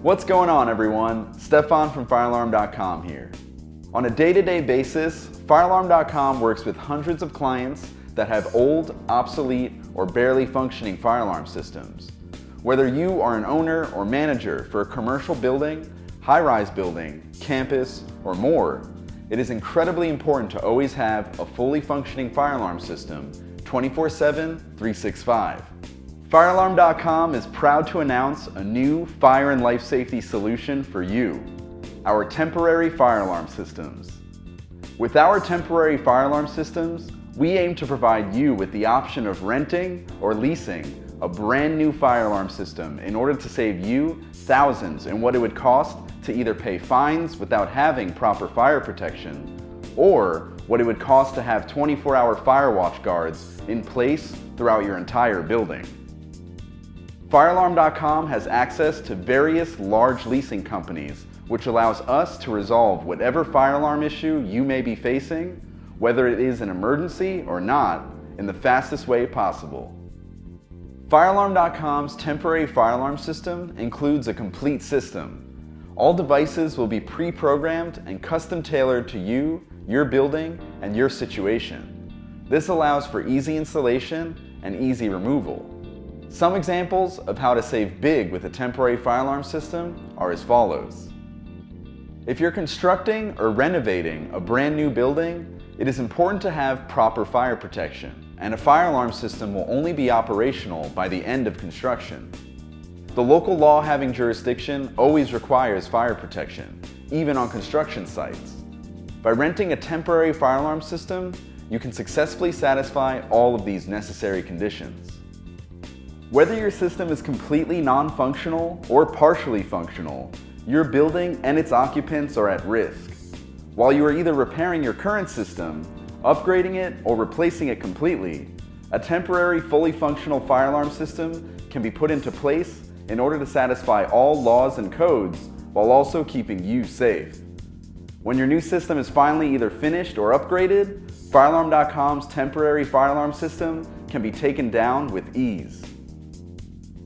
What's going on, everyone? Stefan from firealarm.com here. On a day-to-day basis, firealarm.com works with hundreds of clients that have old, obsolete, or barely functioning fire alarm systems. Whether you are an owner or manager for a commercial building, high-rise building, campus, or more, it is incredibly important to always have a fully functioning fire alarm system 24/7, 365. Firealarm.com is proud to announce a new fire and life safety solution for you, our temporary fire alarm systems. With our temporary fire alarm systems, we aim to provide you with the option of renting or leasing a brand new fire alarm system in order to save you thousands in what it would cost to either pay fines without having proper fire protection, or what it would cost to have 24-hour fire watch guards in place throughout your entire building. Firealarm.com has access to various large leasing companies, which allows us to resolve whatever fire alarm issue you may be facing, whether it is an emergency or not, in the fastest way possible. Firealarm.com's temporary fire alarm system includes a complete system. All devices will be pre-programmed and custom tailored to you, your building, and your situation. This allows for easy installation and easy removal. Some examples of how to save big with a temporary fire alarm system are as follows. If you're constructing or renovating a brand new building, it is important to have proper fire protection, and a fire alarm system will only be operational by the end of construction. The local law having jurisdiction always requires fire protection, even on construction sites. By renting a temporary fire alarm system, you can successfully satisfy all of these necessary conditions. Whether your system is completely non-functional or partially functional, your building and its occupants are at risk. While you are either repairing your current system, upgrading it, or replacing it completely, a temporary fully functional fire alarm system can be put into place in order to satisfy all laws and codes while also keeping you safe. When your new system is finally either finished or upgraded, Firealarm.com's temporary fire alarm system can be taken down with ease.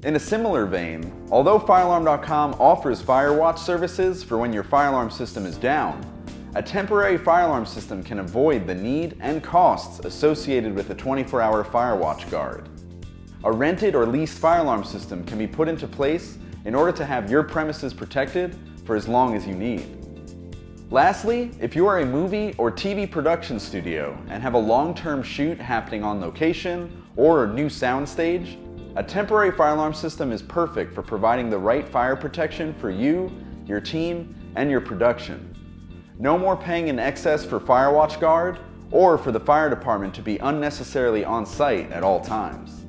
In a similar vein, although Firealarm.com offers fire watch services for when your fire alarm system is down, a temporary fire alarm system can avoid the need and costs associated with a 24-hour fire watch guard. A rented or leased fire alarm system can be put into place in order to have your premises protected for as long as you need. Lastly, if you are a movie or TV production studio and have a long-term shoot happening on location or a new soundstage, a temporary fire alarm system is perfect for providing the right fire protection for you, your team, and your production. No more paying in excess for fire watch guard or for the fire department to be unnecessarily on site at all times.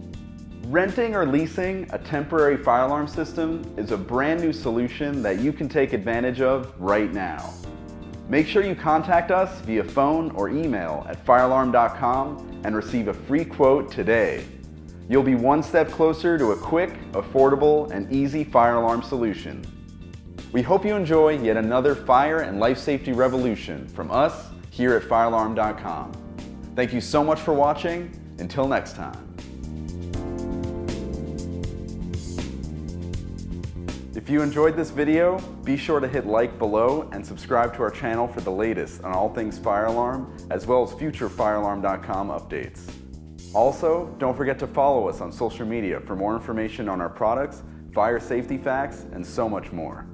Renting or leasing a temporary fire alarm system is a brand new solution that you can take advantage of right now. Make sure you contact us via phone or email at firealarm.com and receive a free quote today. You'll be one step closer to a quick, affordable, and easy fire alarm solution. We hope you enjoy yet another fire and life safety revolution from us here at firealarm.com. Thank you so much for watching. Until next time. If you enjoyed this video, be sure to hit like below and subscribe to our channel for the latest on all things fire alarm, as well as future firealarm.com updates. Also, don't forget to follow us on social media for more information on our products, fire safety facts, and so much more.